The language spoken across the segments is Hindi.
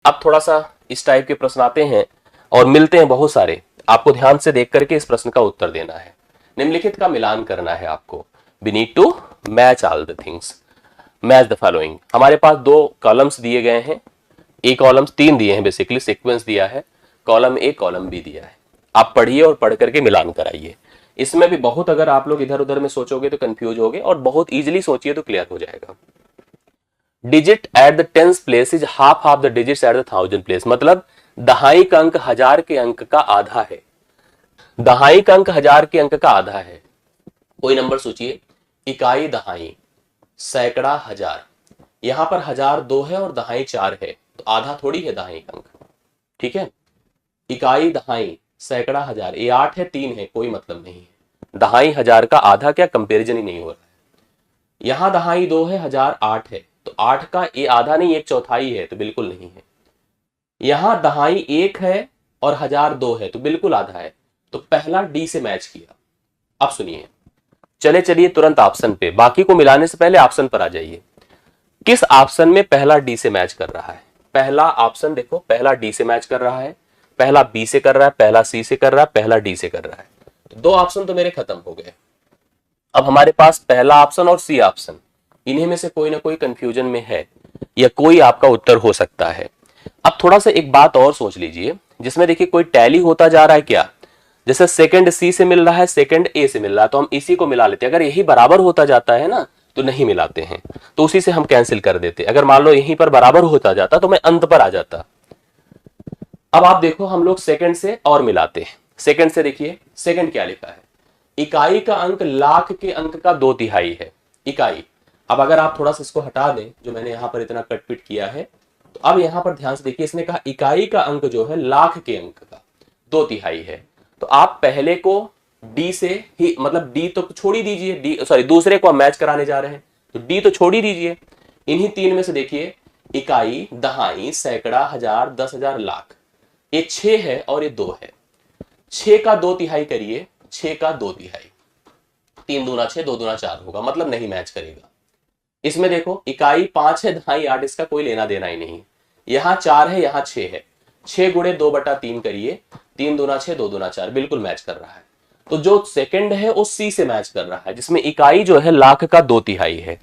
अब थोड़ा सा इस टाइप के प्रश्न आते हैं और मिलते हैं बहुत सारे, आपको ध्यान से देख करके इस प्रश्न का उत्तर देना है। निम्नलिखित का मिलान करना है आपको। We need to match all the things, match the following. हमारे पास दो कॉलम्स दिए गए हैं, ए कॉलम्स तीन दिए हैं, बेसिकली सीक्वेंस दिया है, कॉलम ए कॉलम बी दिया है। आप पढ़िए और पढ़ करके मिलान कराइए। इसमें भी बहुत अगर आप लोग इधर उधर में सोचोगे तो कंफ्यूज होगे, और बहुत इजीली सोचिए तो क्लियर हो जाएगा। Digit at the tens place is half of the digits at the thousand place, मतलब दहाई का अंक हजार के अंक का आधा है। दहाई का अंक हजार के अंक का आधा है। कोई नंबर सोचिए, इकाई दहाई सैकड़ा हजार, यहां पर हजार दो है और दहाई चार है, तो आधा थोड़ी है दहाई का अंक, ठीक है। इकाई दहाई सैकड़ा हजार, ये आठ है तीन है, कोई मतलब नहीं है। दहाई हजार का आधा क्या, कंपेरिजन ही नहीं हो रहा है। यहां दहाई दो है, हजार आठ है, तो आठ का ये आधा नहीं एक चौथाई है, तो बिल्कुल नहीं है। यहां दहाई एक है और हजार दो है, तो बिल्कुल आधा है, तो पहला डी से मैच किया। अब सुनिए, चले चलिए तुरंत ऑप्शन पे, बाकी को मिलाने से पहले ऑप्शन पर आ जाइए। किस ऑप्शन में पहला डी से मैच कर रहा है? पहला ऑप्शन देखो, पहला डी से मैच कर रहा है, पहला बी से कर रहा है, पहला सी से कर रहा है, पहला डी से कर रहा है। तो दो ऑप्शन तो मेरे खत्म हो गए। अब हमारे पास पहला ऑप्शन और सी ऑप्शन, इन्हीं में से कोई ना कोई कंफ्यूजन में है, या कोई आपका उत्तर हो सकता है। अब थोड़ा सा एक बात और सोच लीजिए, जिसमें देखिए कोई टैली होता जा रहा है क्या, जैसे सेकंड सी से मिल रहा है, सेकंड ए से मिल रहा है, तो हम इसी को मिला लेते हैं। अगर यही बराबर होता जाता है ना तो नहीं मिलाते हैं, तो उसी से हम कैंसिल कर देते। अगर मान लो यहीं पर बराबर होता जाता तो मैं अंत पर आ जाता। अब आप देखो हम लोग सेकंड से और मिलाते हैं। सेकंड से देखिए, सेकंड क्या लिखा है, इकाई का अंक लाख के अंक का दो तिहाई है। इकाई, अब अगर आप थोड़ा सा इसको हटा दें, जो मैंने यहां पर इतना कटपिट किया है, तो अब यहां पर ध्यान से देखिए, इसने कहा इकाई का अंक जो है लाख के अंक का दो तिहाई है। तो आप पहले को डी से ही, मतलब डी तो छोड़ ही दीजिए, डी सॉरी दूसरे को हम मैच कराने जा रहे हैं, तो डी तो छोड़ ही दीजिए। इन्हीं तीन में से देखिए, इकाई दहाई सैकड़ा हजार दस हजार लाख, ये छह है और ये दो है। छह का दो तिहाई करिए, छह का दो तिहाई, तीन दूना छह, दो दूना चार होगा, मतलब नहीं मैच करेगा। इसमें देखो इकाई पांच है, दहाई आठ, इसका कोई लेना देना ही नहीं। यहां चार है, यहां छह है, छह गुणे दो बटा तीन करिए, तीन दूना छह, दो दूना चार, बिल्कुल मैच कर रहा है। तो जो सेकंड है वो सी से मैच कर रहा है, जिसमें इकाई जो है लाख का दो तिहाई है।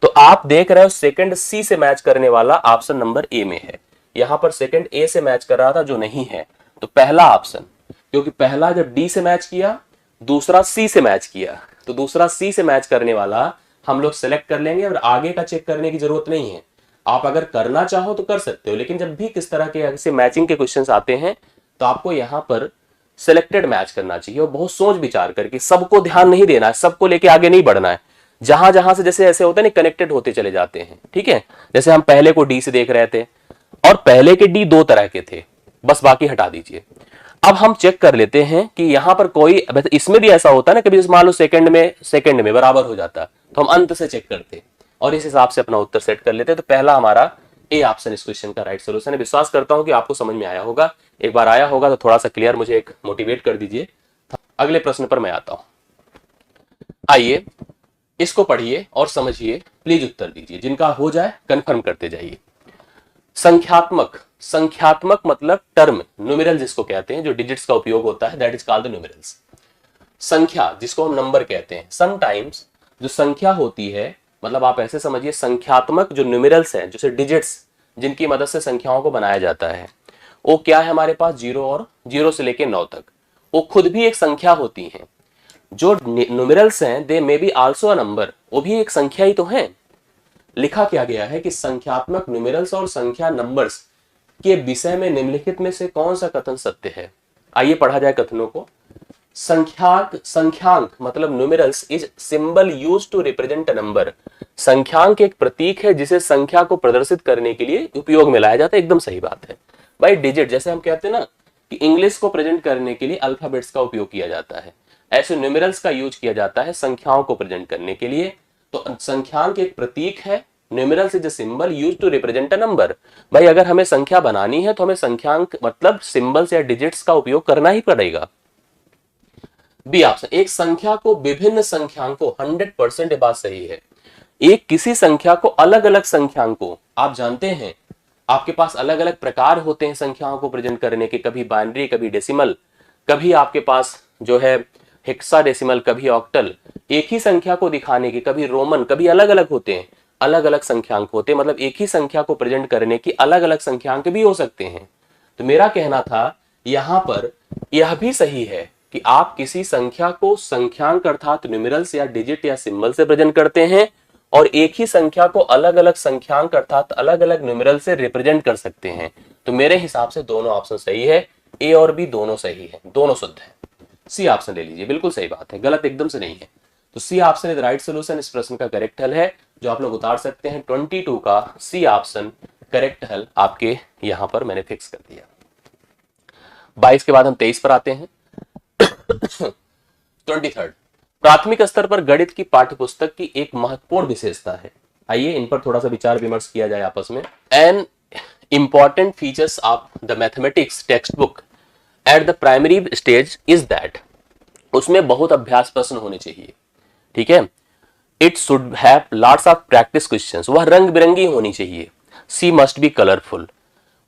तो आप देख रहे हो सेकंड सी से मैच करने वाला ऑप्शन नंबर ए में है। यहां पर सेकंड ए से मैच कर रहा था, जो नहीं है, तो पहला ऑप्शन, क्योंकि पहला जब डी से मैच किया, दूसरा सी से मैच किया, तो दूसरा सी से मैच करने वाला हम लोग सेलेक्ट कर लेंगे, और आगे का चेक करने की जरूरत नहीं है। आप अगर करना चाहो तो कर सकते हो, लेकिन जब भी किस तरह के ऐसे मैचिंग के क्वेश्चंस आते हैं तो आपको यहां पर सिलेक्टेड मैच करना चाहिए, और बहुत सोच विचार करके, सबको ध्यान नहीं देना है, सबको लेके आगे नहीं बढ़ना है। जहां जहां से जैसे ऐसे होते हैं ना, कनेक्टेड होते चले जाते हैं, ठीक है। जैसे हम पहले को डी से देख रहे थे, और पहले के डी दो तरह के थे, बस बाकी हटा दीजिए। अब हम चेक कर लेते हैं कि यहां पर कोई, इसमें भी ऐसा होता है ना, कभी मान लो सेकंड में बराबर हो जाता, तो हम अंत से चेक करते और इस हिसाब से अपना उत्तर सेट कर लेते। तो पहला हमारा ए ऑप्शन इस क्वेश्चन का राइट सोल्यूशन है। विश्वास करता हूं कि आपको समझ में आया होगा। एक बार आया होगा तो थोड़ा सा क्लियर मुझे एक मोटिवेट कर दीजिए। अगले प्रश्न पर मैं आता हूं। आइए इसको पढ़िए और समझिए, प्लीज उत्तर दीजिए, जिनका हो जाए कंफर्म करते जाइए। संख्यात्मक, संख्यात्मक मतलब टर्म, न्यूमेरल जिसको कहते हैं, जो डिजिट्स का उपयोग होता है, that is called the numerals. संख्या जिसको हम नंबर कहते हैं, समटाइम्स जो संख्या होती है, मतलब आप ऐसे समझिए, संख्यात्मक जो न्यूमेरल्स हैं, जैसे डिजिट्स जिनकी मदद से संख्याओं को बनाया जाता है, वो क्या है हमारे पास, जीरो, और जीरो से लेके 9 तक, वो खुद भी एक संख्या होती हैं। जो न्यूमेरल्स हैं, they may be also a number, वो भी एक संख्या ही तो है। लिखा क्या गया है कि संख्यात्मक न्यूमेरल्स और संख्या नंबर्स के विषय में निम्नलिखित में से कौन सा कथन सत्य है। आइए पढ़ा जाए कथनों को। संख्यांक मतलब numerals is symbol used to represent a number. संख्यांक एक प्रतीक है जिसे संख्या को प्रदर्शित करने के लिए उपयोग में लाया जाता है। एकदम सही बात है भाई। डिजिट जैसे हम कहते हैं ना कि इंग्लिश को प्रेजेंट करने के लिए अल्फाबेट्स का उपयोग किया जाता है, ऐसे न्यूमेरल्स का यूज किया जाता है संख्याओं को प्रेजेंट करने के लिए। तो संख्यांक एक प्रतीक है, numerals is a symbol used to represent a number. भाई अगर हमें संख्या बनानी है तो हमें संख्यांक मतलब सिंबल्स या डिजिट्स का उपयोग करना ही पड़ेगा। बी ऑप्शन, एक संख्या को विभिन्न संख्यांकों, 100% ये बात सही है। एक किसी संख्या को अलग अलग संख्यांकों, आप जानते हैं आपके पास अलग अलग प्रकार होते हैं संख्याओं को प्रेजेंट करने के, कभी बाइनरी, कभी डेसिमल, कभी आपके पास जो है हेक्साडेसिमल, कभी ऑक्टल। एक ही संख्या को दिखाने के कभी रोमन, कभी अलग अलग होते हैं, अलग अलग संख्यांक होते हैं, मतलब एक ही संख्या को प्रेजेंट करने की अलग अलग संख्यांक भी हो सकते हैं। तो मेरा कहना था यहां पर यह भी सही है कि आप किसी संख्या को संख्यांक अर्थात न्यूमेरल्स या डिजिट या सिंबल से प्रेजेंट करते हैं और एक ही संख्या को अलग अलग संख्यांक अर्थात अलग अलग न्यूमेरल से रिप्रेजेंट कर सकते हैं। तो मेरे हिसाब से दोनों ऑप्शन सही है, ए और बी दोनों सही है, दोनों शुद्ध है। सी ऑप्शन ले लीजिए, बिल्कुल सही बात है, गलत एकदम से नहीं है। तो C option is right solution, इस प्रश्न का करेक्ट हल है जो आप लोग उतार सकते हैं। 22 का सी ऑप्शन करेक्ट हल आपके यहां पर मैंने फिक्स कर दिया। 22 के बाद हम 23 पर आते हैं। 23 प्राथमिक स्तर पर गणित की पाठ्यपुस्तक की एक महत्वपूर्ण विशेषता है। आइए इन पर थोड़ा सा विचार विमर्श किया जाए आपस में। An important features of the mathematics text book at the primary stage is that, उसमें बहुत अभ्यास प्रश्न होने चाहिए, ठीक है। It should have lots of practice questions, वह रंग बिरंगी होनी चाहिए। सी मस्ट बी कलरफुल,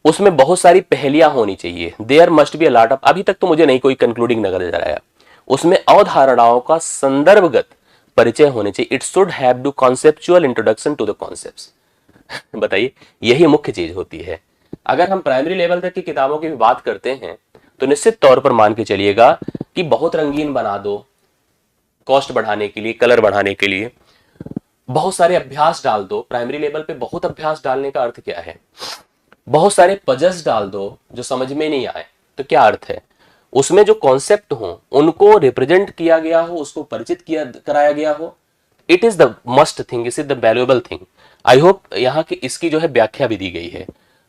उसमें बहुत सारी पहेलियां होनी चाहिए। There must be a lot of, अभी तक तो मुझे नहीं कोई कंक्लूडिंग नजर आया। उसमें अवधारणाओं का संदर्भगत परिचय होने चाहिए। It should have do conceptual introduction to the concepts. बताइए, यही मुख्य चीज होती है। अगर हम प्राइमरी लेवल तक की किताबों की भी बात करते हैं तो निश्चित तौर पर मान के चलिएगा कि बहुत रंगीन बना दो, कॉस्ट बढ़ाने के लिए, कलर बढ़ाने के लिए बहुत सारे अभ्यास डाल दो। प्राइमरी लेवल पे बहुत अभ्यास डालने का अर्थ क्या है? बहुत सारे पजल्स डाल दो जो समझ में नहीं आए, तो क्या अर्थ है? उसमें जो कॉन्सेप्ट हो उनको रिप्रेजेंट किया गया हो, उसको परिचित किया कराया गया हो। It is the must thing, it is the valuable thing. I hope यहाँ की इसकी जो है व्याख्या भी दी गई है।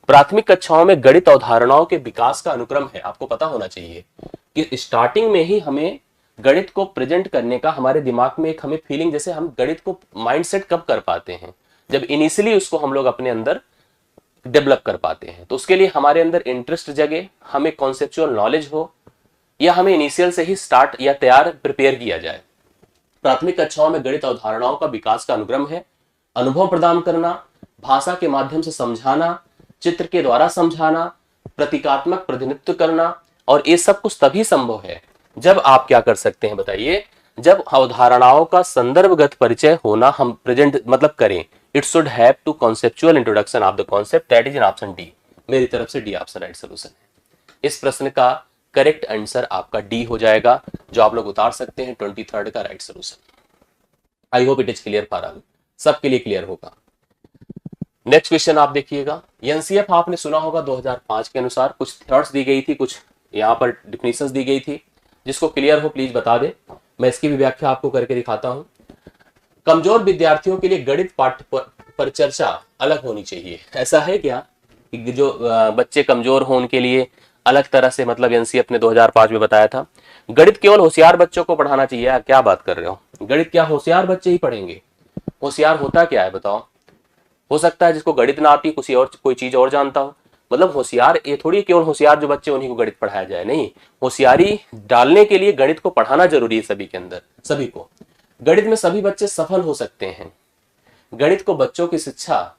प्राथमिक कक्षाओं में गणित अवधारणाओं के विकास का अनुक्रम है। आपको पता होना चाहिए कि स्टार्टिंग में ही हमें गणित को प्रेजेंट करने का हमारे दिमाग में एक हमें फीलिंग, जैसे हम गणित को माइंडसेट कब कर पाते हैं, जब इनिशियली उसको हम लोग अपने अंदर डेवलप कर पाते हैं। तो उसके लिए हमारे अंदर इंटरेस्ट जगे, हमें कॉन्सेप्चुअल नॉलेज हो, या हमें इनिशियल से ही स्टार्ट या तैयार प्रिपेयर किया जाए। प्राथमिक कक्षाओं में गणित अवधारणाओं का विकास का अनुक्रम है। अनुभव प्रदान करना, भाषा के माध्यम से समझाना, चित्र के द्वारा समझाना, प्रतीकात्मक प्रतिनिधित्व करना, और ये सब कुछ तभी संभव है जब आप क्या कर सकते हैं बताइए, जब अवधारणाओं का संदर्भगत परिचय होना हम प्रेजेंट मतलब करें। It should have to conceptual introduction of the concept, that is in option D. मेरी तरफ से डी ऑप्शन राइट सोल्यूशन है। इस प्रश्न का करेक्ट आंसर आपका डी हो जाएगा, जो आप लोग उतार सकते हैं 23 का right solution. I hope it is clear for all, सबके लिए क्लियर होगा। नेक्स्ट क्वेश्चन आप देखिएगा। एनसीएफ आपने सुना होगा 2005 के अनुसार कुछ थॉट्स दी गई थी, कुछ यहाँ पर डिफिनेशंस दी गई थी। जिसको क्लियर हो प्लीज बता दे, मैं इसकी भी व्याख्या आपको करके दिखाता हूं। कमजोर विद्यार्थियों के लिए गणित पाठ्य पर चर्चा अलग होनी चाहिए। ऐसा है क्या कि जो बच्चे कमजोर हो उनके लिए अलग तरह से, मतलब एनसीएफ ने 2005 में बताया था गणित केवल होशियार बच्चों को पढ़ाना चाहिए। क्या बात कर रहे हो, गणित क्या होशियार बच्चे ही पढ़ेंगे? होशियार होता क्या है बताओ? हो सकता है जिसको गणित ना आती किसी और कोई चीज और जानता हो। मतलब होशियार ये थोड़ी केवल होशियार जो बच्चे उन्हीं को गणित पढ़ाया जाए, नहीं, होशियारी डालने के लिए गणित को पढ़ाना जरूरी है सभी के अंदर, सभी को। गणित में सभी बच्चे सफल हो सकते हैं। गणित को बच्चों की शिक्षा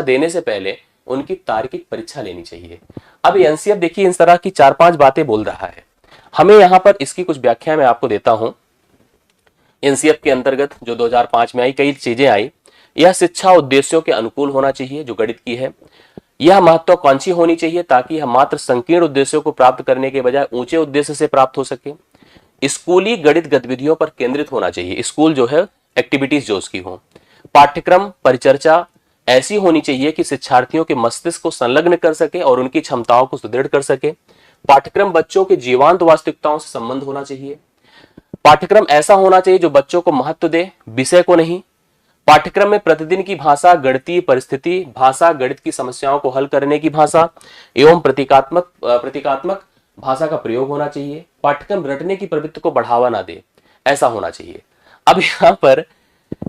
देने से पहले उनकी तार्किक परीक्षा लेनी चाहिए। अब एनसीएफ देखिए इस तरह की 4-5 बातें बोल रहा है। हमें यहाँ पर इसकी कुछ व्याख्या मैं आपको देता हूं। एनसीएफ के अंतर्गत जो 2005 में आई कई चीजें आई। यह शिक्षा उद्देश्यों के अनुकूल होना चाहिए जो गणित की है। यह महत्वाकांक्षी होनी चाहिए ताकि यह मात्र संकीर्ण उद्देश्यों को प्राप्त करने के बजाय ऊंचे उद्देश्य से प्राप्त हो सके। स्कूली गणित गतिविधियों पर केंद्रित होना चाहिए, स्कूल जो है एक्टिविटीज जो उसकी हो। पाठ्यक्रम परिचर्चा ऐसी होनी चाहिए कि शिक्षार्थियों के मस्तिष्क को संलग्न कर सके और उनकी क्षमताओं को सुदृढ़ कर सके। पाठ्यक्रम बच्चों के जीवांत वास्तविकताओं से संबंध होना चाहिए। पाठ्यक्रम ऐसा होना चाहिए जो बच्चों को महत्व दे, विषय को नहीं। पाठ्यक्रम में प्रतिदिन की भाषा, गणितीय परिस्थिति भाषा, गणित की समस्याओं को हल करने की भाषा एवं प्रतीकात्मक भाषा का प्रयोग होना चाहिए। पाठ्यक्रम रटने की प्रवृत्ति को बढ़ावा ना दे, ऐसा होना चाहिए। अब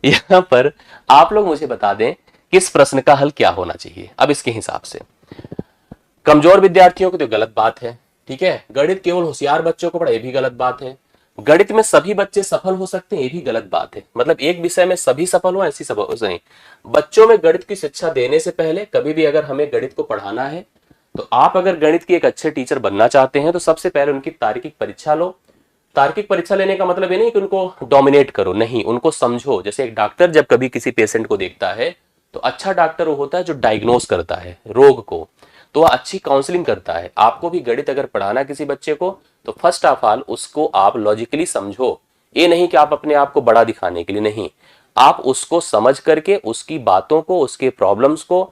यहाँ पर आप लोग मुझे बता दें किस प्रश्न का हल क्या होना चाहिए। अब इसके हिसाब से कमजोर विद्यार्थियों की तो गलत बात है, ठीक है। गणित केवल होशियार बच्चों को पढ़े, भी गलत बात है। गणित में सभी बच्चे सफल हो सकते हैं, ये भी गलत बात है। मतलब एक विषय में सभी सफल हो, ऐसी सफल नहीं। बच्चों में गणित की शिक्षा देने से पहले कभी भी अगर हमें गणित को पढ़ाना है, तो आप अगर गणित की एक अच्छे टीचर बनना चाहते हैं तो सबसे पहले उनकी तार्किक परीक्षा लो। तार्किक परीक्षा लेने का मतलब ये नहीं कि उनको डोमिनेट करो, नहीं, उनको समझो। जैसे एक डॉक्टर जब कभी किसी पेशेंट को देखता है तो अच्छा डॉक्टर वो होता है जो डायग्नोस करता है रोग को, तो वह अच्छी काउंसलिंग करता है। आपको भी गणित अगर पढ़ाना किसी बच्चे को, तो फर्स्ट ऑफ ऑल उसको आप लॉजिकली समझो। ये नहीं कि आप अपने आप को बड़ा दिखाने के लिए, नहीं, आप उसको समझ करके उसकी बातों को, उसके प्रॉब्लम्स को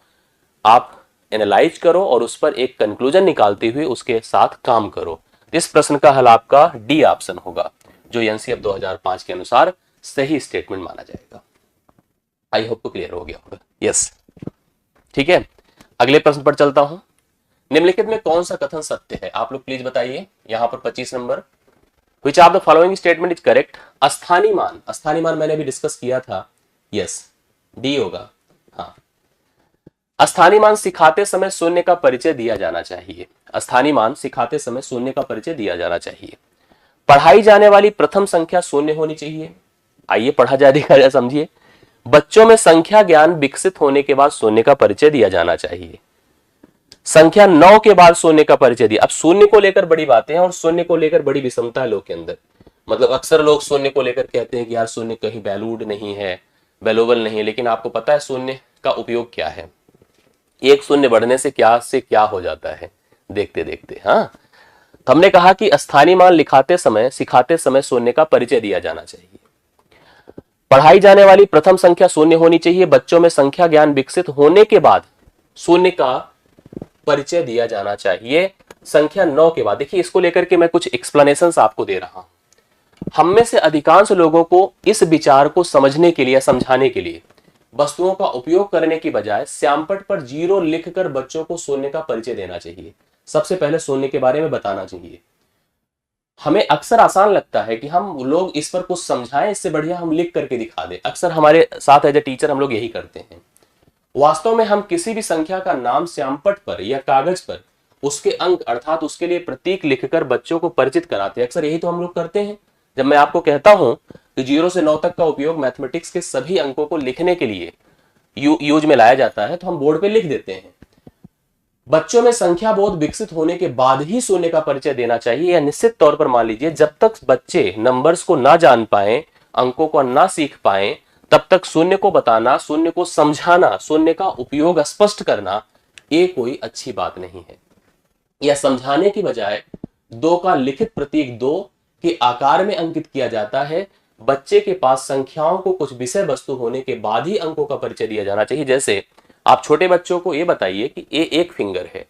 आप एनालाइज करो और उस पर एक कंक्लूजन निकालते हुए उसके साथ काम करो। इस प्रश्न का हल आपका डी ऑप्शन होगा, जो एनसीएफ 2005 के अनुसार सही स्टेटमेंट माना जाएगा। आई होप को क्लियर हो गया होगा। यस, ठीक है। अगले प्रश्न पर चलता हूं। निम्नलिखित में कौन सा कथन सत्य है, आप लोग प्लीज बताइए। यहां पर 25 number, which of the following statement is correct. स्थानीय मान, स्थानीय मान मैंने भी डिस्कस किया था। यस, डी होगा। हाँ, स्थानीय मान सिखाते समय शून्य का परिचय दिया जाना चाहिए। स्थानीय मान सिखाते समय शून्य का परिचय दिया जाना चाहिए। पढ़ाई जाने वाली प्रथम संख्या शून्य होनी चाहिए। आइए पढ़ा जाए, समझिए। बच्चों में संख्या ज्ञान विकसित होने के बाद शून्य का परिचय दिया जाना चाहिए। संख्या 9 के बाद शून्य का परिचय दिया। अब शून्य को लेकर बड़ी बातें हैं और शून्य को लेकर बड़ी विषमता है लोग के अंदर। मतलब अक्सर लोग शून्य को लेकर कहते हैं कि यार शून्य कहीं वैल्यूड नहीं है, वैल्यूएबल नहीं है, लेकिन आपको पता है शून्य का उपयोग क्या है? एक शून्य बढ़ने से क्या हो जाता है देखते देखते। हाँ, तो हमने कहा कि स्थानीय मान सिखाते समय शून्य का परिचय दिया जाना चाहिए। पढ़ाई जाने वाली प्रथम संख्या शून्य होनी चाहिए। बच्चों में संख्या ज्ञान विकसित होने के बाद शून्य का परिचय दिया जाना चाहिए। संख्या 9 के बाद, देखिए इसको लेकर के मैं कुछ एक्सप्लेनेशंस आपको दे रहा हूं। हम में से अधिकांश लोगों को इस विचार को समझने के लिए, समझाने के लिए वस्तुओं का उपयोग करने की बजाय श्यामपट्ट पर 0 लिखकर बच्चों को शून्य का परिचय देना चाहिए। सबसे पहले शून्य के बारे में बताना चाहिए। हमें अक्सर आसान लगता है कि हम लोग इस पर कुछ समझाएं, इससे बढ़िया हम लिख करके दिखा दें। अक्सर हमारे साथ एज ए टीचर हम लोग यही करते हैं। वास्तव में हम किसी भी संख्या का नाम श्यामपट्ट पर या कागज पर उसके अंक अर्थात उसके लिए प्रतीक लिखकर बच्चों को परिचित कराते हैं। अक्सर यही तो हम लोग करते हैं। जब मैं आपको कहता हूं कि 0 से 9 तक का उपयोग मैथमेटिक्स के सभी अंकों को लिखने के लिए यूज में लाया जाता है, तो हम बोर्ड पे लिख देते हैं। बच्चों में संख्या बोध विकसित होने के बाद ही शून्य का परिचय देना चाहिए, या निश्चित तौर पर मान लीजिए जब तक बच्चे नंबर्स को ना जान पाए, अंकों को ना सीख पाए, तब तक शून्य को बताना, शून्य को समझाना, शून्य का उपयोग स्पष्ट करना, ये कोई अच्छी बात नहीं है। यह समझाने की बजाय 2 का लिखित प्रतीक 2 के आकार में अंकित किया जाता है। बच्चे के पास संख्याओं को कुछ विषय वस्तु होने के बाद ही अंकों का परिचय दिया जाना चाहिए। जैसे आप छोटे बच्चों को ये बताइए कि ये 1 फिंगर है,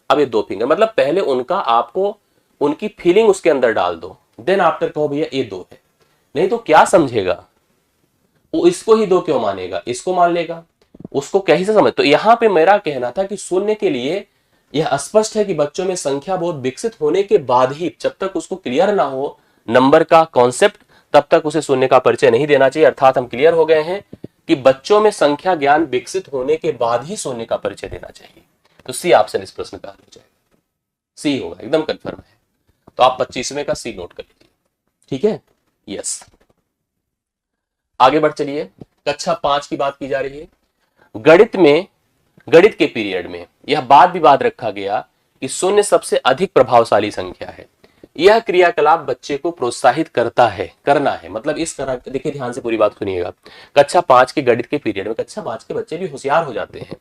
अब ये 2 फिंगर, मतलब पहले आपको उनकी फीलिंग उसके अंदर डाल दो, देन आफ्टर कहो भैया ये 2 है। नहीं तो क्या समझेगा वो? इसको ही 2 क्यों मानेगा? इसको मान लेगा, उसको कैसे समझ? तो यहां पे मेरा कहना था कि शून्य के लिए यह स्पष्ट है कि बच्चों में संख्या बोध विकसित होने के बाद ही, जब तक उसको क्लियर ना हो नंबर का कॉन्सेप्ट, तब तक उसे शून्य का परिचय नहीं देना चाहिए। अर्थात हम क्लियर हो गए हैं कि बच्चों में संख्या ज्ञान विकसित होने के बाद ही शून्य का परिचय देना चाहिए। तो सी ऑप्शन इस प्रश्न का हल हो जाएगा, सी होगा, एकदम कंफर्म है। तो आप 25वें का सी नोट कर लीजिए, ठीक है। यस, आगे बढ़ चलिए। कक्षा 5 की बात की जा रही है। गणित के पीरियड में यह वाद विवाद रखा गया कि शून्य सबसे अधिक प्रभावशाली संख्या है। यह क्रियाकलाप बच्चे को प्रोत्साहित करना है। मतलब इस तरह, देखिए ध्यान से पूरी बात सुनिएगा। कक्षा 5 के गणित के पीरियड में कक्षा 5 के बच्चे भी होशियार हो जाते हैं।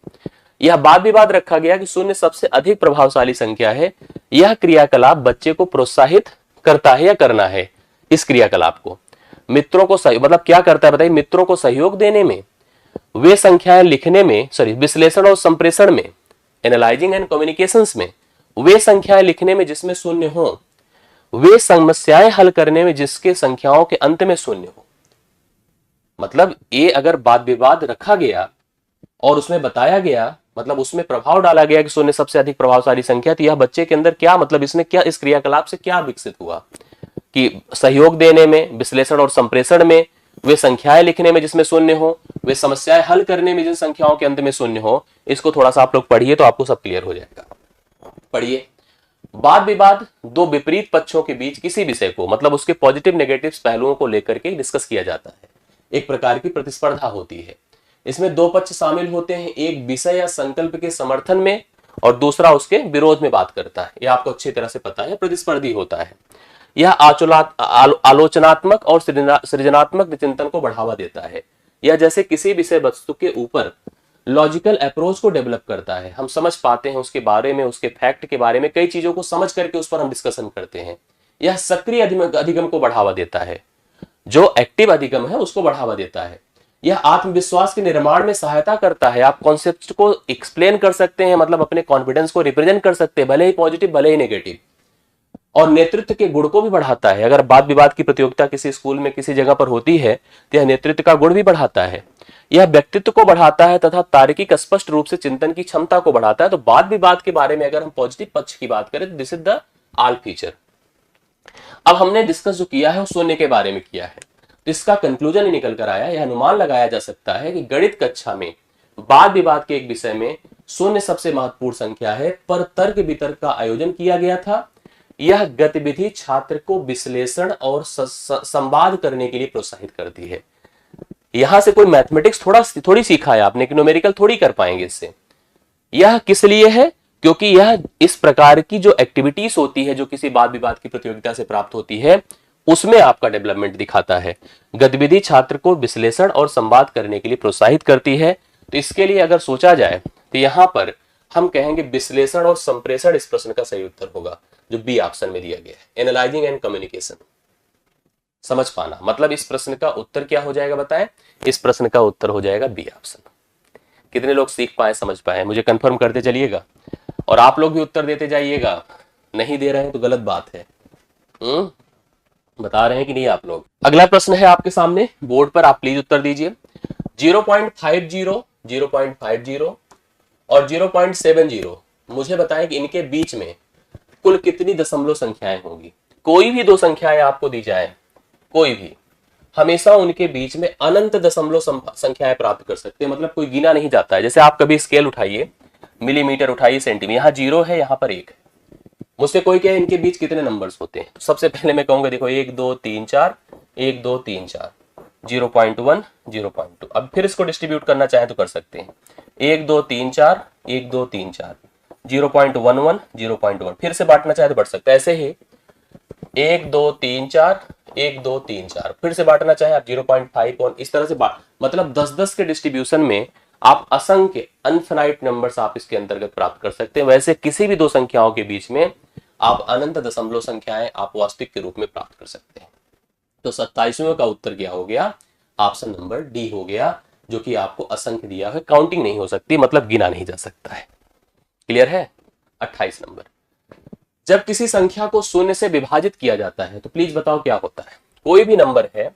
यह वाद विवाद रखा गया कि शून्य सबसे अधिक प्रभावशाली संख्या है। यह क्रियाकलाप बच्चे को प्रोत्साहित करता है या करना है। इस क्रियाकलाप को मित्रों को मतलब क्या करता है बताइए? मित्रों को सहयोग देने में, वे संख्याएं लिखने में, विश्लेषण और संप्रेषण में, एनालाइजिंग एंड कम्युनिकेशंस में, वे संख्याएं लिखने में जिसमें शून्य हो, वे समस्याएं हल करने में जिसके संख्याओं के अंत में शून्य हो। मतलब ये अगर वाद विवाद रखा गया और उसमें बताया गया, मतलब उसमें प्रभाव डाला गया कि शून्य सबसे अधिक प्रभावशाली संख्या, तो यह बच्चे के अंदर क्या, मतलब इसमें क्या, इस क्रियाकलाप से क्या विकसित हुआ कि सहयोग देने में, विश्लेषण और संप्रेषण में, वे संख्याएं लिखने में जिसमें शून्य हो, वे समस्याएं हल करने में जिन संख्याओं के अंत में शून्य हो। इसको थोड़ा सा आप लोग पढ़िए तो आपको सब क्लियर हो जाएगा। पढ़िए। वाद विवाद दो विपरीत पक्षों के बीच किसी विषय को, मतलब उसके पॉजिटिव नेगेटिव पहलुओं को लेकर के डिस्कस किया जाता है। एक प्रकार की प्रतिस्पर्धा होती है। इसमें दो पक्ष शामिल होते हैं, एक विषय या संकल्प के समर्थन में और दूसरा उसके विरोध में बात करता है। यह आपको अच्छी तरह से पता है, प्रतिस्पर्धी होता है। यह आलोचनात्मक और सृजनात्मक चिंतन को बढ़ावा देता है। यह जैसे किसी विषय वस्तु के ऊपर लॉजिकल अप्रोच को डेवलप करता है। हम समझ पाते हैं उसके बारे में, उसके फैक्ट के बारे में, कई चीजों को समझ करके उस पर हम डिस्कशन करते हैं। यह सक्रिय अधिगम को बढ़ावा देता है, जो एक्टिव अधिगम है उसको बढ़ावा देता है। यह आत्मविश्वास के निर्माण में सहायता करता है। आप कॉन्सेप्ट को एक्सप्लेन कर सकते हैं, मतलब अपने कॉन्फिडेंस को रिप्रेजेंट कर सकते हैं, भले ही पॉजिटिव भले ही नेगेटिव। और नेतृत्व के गुण को भी बढ़ाता है। अगर वाद विवाद की प्रतियोगिता किसी स्कूल में किसी जगह पर होती है तो यह नेतृत्व का गुण भी बढ़ाता है। यह व्यक्तित्व को बढ़ाता है तथा तार्किक स्पष्ट रूप से चिंतन की क्षमता को बढ़ाता है। तो वाद विवाद के बारे में अगर हम पॉजिटिव पक्ष की बात करें तो this is the all feature. अब हमने डिस्कस जो किया है वो शून्य के बारे में किया है, तो इसका कंक्लूजन ही निकल कर आया, यह अनुमान लगाया जा सकता है कि गणित कक्षा में वाद विवाद के एक विषय में शून्य सबसे महत्वपूर्ण संख्या है, पर तर्क वितर्क का आयोजन किया गया था। यह गतिविधि छात्र को विश्लेषण और संवाद करने के लिए प्रोत्साहित करती है। यहां से कोई मैथमेटिक्स थोड़ी सीखा है आपने कि न्यूमेरिकल थोड़ी कर पाएंगे इससे। यह किस लिए है? क्योंकि यह इस प्रकार की जो एक्टिविटीज होती है जो किसी वाद विवाद की प्रतियोगिता से प्राप्त होती है उसमें आपका डेवलपमेंट दिखाता है। गतिविधि छात्र को विश्लेषण और संवाद करने के लिए प्रोत्साहित करती है। तो इसके लिए अगर सोचा जाए तो यहां पर हम कहेंगे विश्लेषण और संप्रेषण इस प्रश्न का सही उत्तर होगा, जो बी ऑप्शन में दिया गया है, एनालाइजिंग एंड कम्युनिकेशन। समझ पाना, मतलब इस प्रश्न का उत्तर क्या हो जाएगा बताएं? इस प्रश्न का उत्तर हो जाएगा बी ऑप्शन। कितने लोग सीख पाए, समझ पाए, मुझे कंफर्म करते चलिएगा। और आप लोग भी उत्तर देते जाइएगा, नहीं दे रहे हैं तो गलत बात है। बता रहे हैं कि नहीं आप लोग? अगला प्रश्न है आपके सामने बोर्ड पर, आप प्लीज उत्तर दीजिए। 0.50, 0.50 और 0.70, मुझे बताएं कि इनके बीच में कुल कितनी दशमलव संख्याएं होंगी। कोई भी दो संख्याएं आपको दी जाए, कोई भी, हमेशा उनके बीच में अनंत दशमलव संख्याएं प्राप्त कर सकते हैं, मतलब कोई गिना नहीं जाता है। जैसे आप कभी स्केल उठाइए, मिलीमीटर उठाइए, सेंटीमीटर, यहाँ 0 है, यहाँ पर 1 है। मुझसे कोई कहे इनके बीच कितने नंबर्स होते हैं, सबसे पहले मैं कहूंगा देखो 1 2 3 4, 1 2 3 4, 0.1 0.2। अब फिर इसको डिस्ट्रीब्यूट करना चाहे तो कर सकते हैं, 1 2 3 4, 1 2 3 4, 0.11 0.1। फिर से बांटना चाहे तो बढ़ सकता है, ऐसे ही 1 2 3 4, 1 2 3 4, फिर से बांटना चाहे आप 0.51, इस तरह से मतलब 10-10 के डिस्ट्रीब्यूशन में आप असंख्य अनफिनाइट नंबर्स आप इसके अंतर्गत प्राप्त कर सकते हैं। वैसे किसी भी दो संख्याओं के बीच में आप अनंत दशमलव संख्याएं आप वास्तविक के रूप में प्राप्त कर सकते हैं। तो 27वें का उत्तर क्या हो गया? ऑप्शन नंबर डी हो गया, जो कि आपको असंख्य दिया है, काउंटिंग नहीं हो सकती, मतलब गिना नहीं जा सकता है। क्लियर है? 28 नंबर, जब किसी संख्या को शून्य से विभाजित किया जाता है तो प्लीज बताओ क्या होता है। कोई भी नंबर है,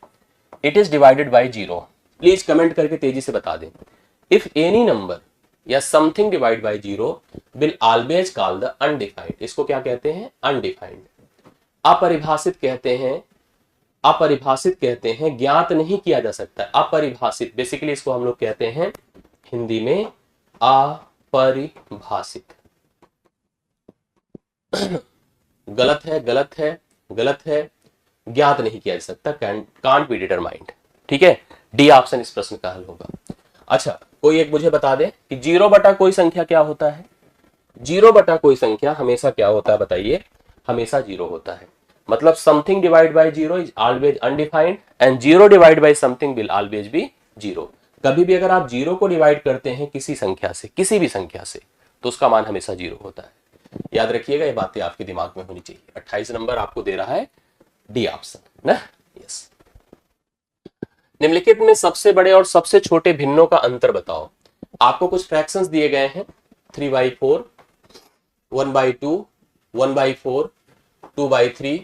it is divided by 0, please comment करके तेजी से बता दें। इफ एनी नंबर या something divide by 0 will always call the undefined. इसको क्या कहते हैं? अनडिफाइंड, अपरिभाषित कहते हैं। अपरिभाषित कहते हैं, ज्ञात नहीं किया जा सकता। अपरिभाषित, बेसिकली इसको हम लोग कहते हैं हिंदी में अपरिभाषित। गलत है, गलत है, गलत है, ज्ञात नहीं किया जा सकता, कांट बी डिटरमाइंड। ठीक है, डी ऑप्शन इस प्रश्न का हल होगा। अच्छा, कोई एक मुझे बता दे कि 0 बटा कोई संख्या क्या होता है? 0 बटा कोई संख्या हमेशा क्या होता है बताइए? हमेशा 0 होता है। मतलब something divide by 0 is always undefined and 0 divide by something will always be 0। कभी भी अगर आप 0 को डिवाइड करते हैं किसी संख्या से, किसी भी संख्या से, तो उसका मान हमेशा 0 होता है। याद रखिएगा, ये बातें आपके दिमाग में होनी चाहिए। 28 नंबर आपको दे रहा है डी ऑप्शन ना। यस, निम्नलिखित में सबसे बड़े और सबसे छोटे भिन्नों का अंतर बताओ। आपको कुछ फ्रैक्शंस दिए गए हैं, 3/4, 1/2, 1/4, 2/3,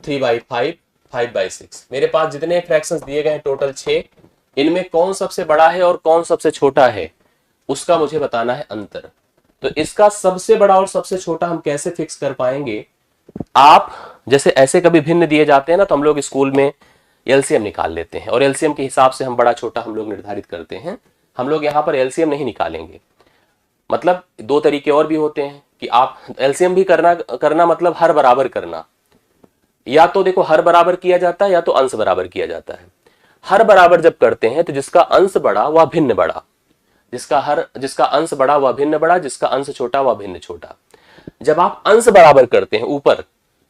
3/5, 5/6। मेरे पास जितने फ्रैक्शंस दिए गए हैं टोटल 6, इनमें कौन सबसे बड़ा है और कौन सबसे छोटा है उसका मुझे बताना है अंतर। तो इसका सबसे बड़ा और सबसे छोटा हम कैसे फिक्स कर पाएंगे? आप जैसे ऐसे कभी भिन्न दिए जाते हैं ना, तो हम लोग स्कूल में एलसीएम निकाल लेते हैं और एलसीएम के हिसाब से हम बड़ा छोटा हम लोग निर्धारित करते हैं। हम लोग यहाँ पर एलसीएम नहीं निकालेंगे। मतलब दो तरीके और भी होते हैं। कि आप एलसीएम भी करना मतलब हर बराबर करना, या तो देखो हर बराबर किया जाता है या तो अंश बराबर किया जाता है। हर बराबर जब करते हैं तो जिसका अंश बड़ा वह भिन्न बड़ा, जिसका अंश बड़ा वह भिन्न बड़ा, जिसका अंश छोटा वह भिन्न छोटा। जब आप अंश बराबर करते हैं ऊपर,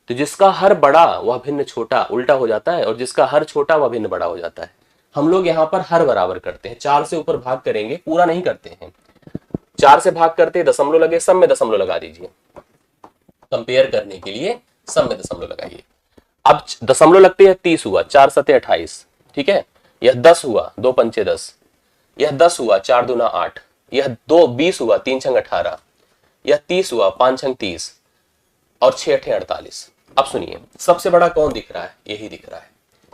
तो जिसका हर बड़ा वह भिन्न छोटा उल्टा हो जाता है, और जिसका हर छोटा वह भिन्न बड़ा हो जाता है। हम लोग यहाँ पर हर बराबर करते हैं, 4 से ऊपर भाग करेंगे, पूरा नहीं करते हैं। 4 से भाग करते हैं, दशमलव लगे, सब में दशमलव लगा दीजिए, कंपेयर करने के लिए सब में दशमलव लगाइए। अब दशमलव लगते हैं, 30 हुआ, 4 सते 28, ठीक है। यह 10 हुआ, 2 पंचे 10, यह 10 हुआ, 4 दूना 8, यह 2 20 हुआ, 3 छंग 18, यह 30 हुआ, 5 छंग 30, और 6 अठे 48। अब सुनिए, सबसे बड़ा कौन दिख रहा है? यही दिख रहा है,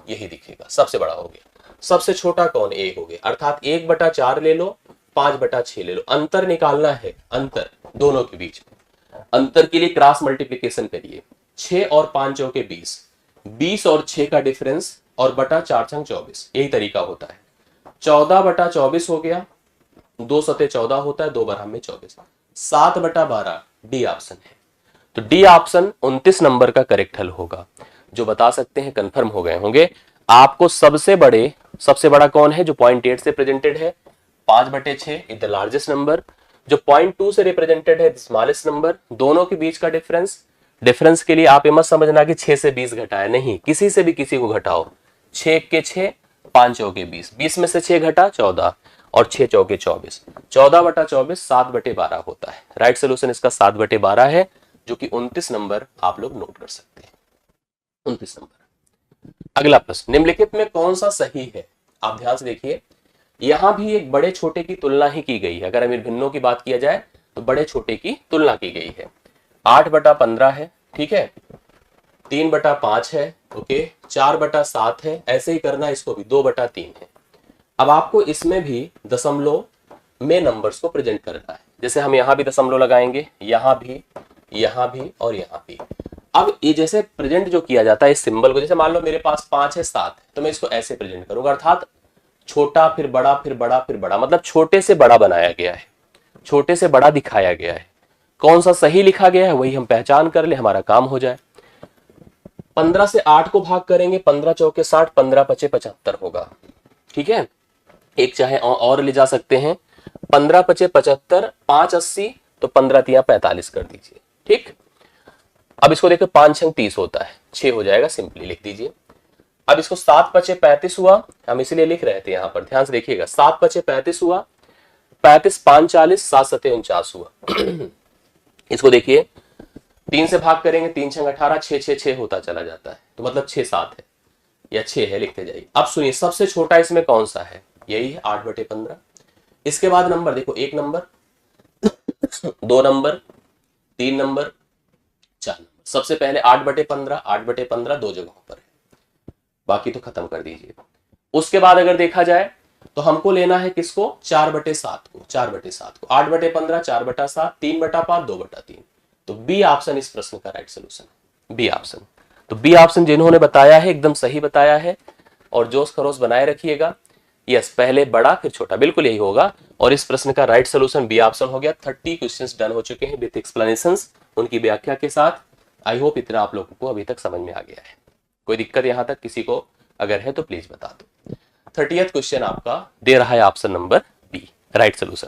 यही दिखेगा, सबसे बड़ा हो गया। सबसे छोटा कौन? 1 हो गया, अर्थात 1/4 ले लो, 5/6 ले लो। अंतर निकालना है, अंतर दोनों के बीच में। अंतर के लिए क्रॉस मल्टीप्लीकेशन करिए, 6 और 5 चौके 20, 20 और 6 का डिफरेंस, और बटा 4 छंग 24, यही तरीका होता है। 14/24 हो गया, 2 सते 14 होता है, 2 बारह में 24, 7/12 डी ऑप्शन है। तो डी ऑप्शन 29 नंबर का करेक्ट हल होगा। जो बता सकते हैं कंफर्म हो गए होंगे। आपको सबसे बड़ा कौन है? जो 0.8 से प्रेजेंटेड है, 5/6 इज द लार्जेस्ट नंबर। जो 0.2 से रिप्रेजेंटेड है, स्मॉलेस्ट नंबर। दोनों के बीच का डिफरेंस के लिए आप ये मत समझना कि 6 से 20 घटाया, नहीं, किसी से भी किसी को घटाओ। 6 के 6, 5 चौके 20, 20 में से 6 घटा 14, और 6 चौके 24, 14/24 7/12 होता है। राइट सोल्यूशन इसका 7/12 है, जो कि 29 नंबर आप लोग नोट कर सकते हैं, 29 नंबर। अगला प्रश्न, निम्नलिखित में कौन सा सही है? आप ध्यान से देखिए, यहां भी एक बड़े छोटे की तुलना ही की गई है। अगर अमीर भिन्नों की बात किया जाए तो बड़े छोटे की तुलना की गई है। 8/15 है, ठीक है, 3/5 है, ओके, 4/7 है, ऐसे ही करना इसको भी, 2/3 है। अब आपको इसमें भी दशमलव में नंबर्स को प्रेजेंट करना है। जैसे हम यहां भी दशमलव लगाएंगे, यहां भी और यहां भी। अब ये जैसे प्रेजेंट जो किया जाता है इस सिंबल को, जैसे मान लो मेरे पास 5 है, 7 है, तो मैं इसको ऐसे प्रेजेंट करूंगा, अर्थात छोटा फिर बड़ा फिर बड़ा फिर बड़ा, मतलब छोटे से बड़ा बनाया गया है, छोटे से बड़ा दिखाया गया है। कौन सा सही लिखा गया है वही हम पहचान कर ले, हमारा काम हो जाए। 15 से 8 को भाग करेंगे, 15 चौके 60, 15×5 75 होगा, ठीक है। एक चाहे और ले जा सकते हैं, 15×5 75, 5 80, तो 15×3 45 कर दीजिए, ठीक। अब इसको देखो, 5 छंग 30 होता है, 6 हो जाएगा, सिंपली लिख दीजिए। अब इसको 7×5 35 हुआ, हम इसलिए लिख रहे थे यहां पर, ध्यान से देखिएगा, 7×5 35 हुआ, 35 5 40, 7 7 49 हुआ। इसको देखिए, 3 से भाग करेंगे, 3 छंग 18, 6 6 6 होता चला जाता है, तो मतलब 6 7 है या 6 है, लिखते जाइए। अब सुनिए, सबसे छोटा इसमें कौन सा है? यही है, 8/15। इसके बाद नंबर देखो, 1 नंबर, 2 नंबर, 3 नंबर, 4 नंबर। सबसे पहले 8/15, 8/15 दो जगहों पर है, बाकी तो खत्म कर दीजिए। उसके बाद अगर देखा जाए तो हमको लेना है किसको? 4/7 को, 4/7 को, 8/15 4/7, 3/5 2/3। तो बी ऑप्शन इस प्रश्न का राइट सोल्यूशन है, बी ऑप्शन। तो बी ऑप्शन जिन्होंने बताया है एकदम सही बताया है, और जोश खरोश बनाए रखिएगा। यस, पहले बड़ा फिर छोटा, बिल्कुल यही होगा। और इस प्रश्न का राइट सोल्यूशन बी ऑप्शन हो गया। 30 क्वेश्चंस डन हो चुके हैं विद एक्सप्लेनेशंस, उनकी व्याख्या के साथ। आई होप इतना आप लोगों को अभी तक समझ में आ गया है। कोई दिक्कत यहां तक किसी को अगर है तो प्लीज बता दो। 30th क्वेश्चन आपका दे रहा है option number B, right solution.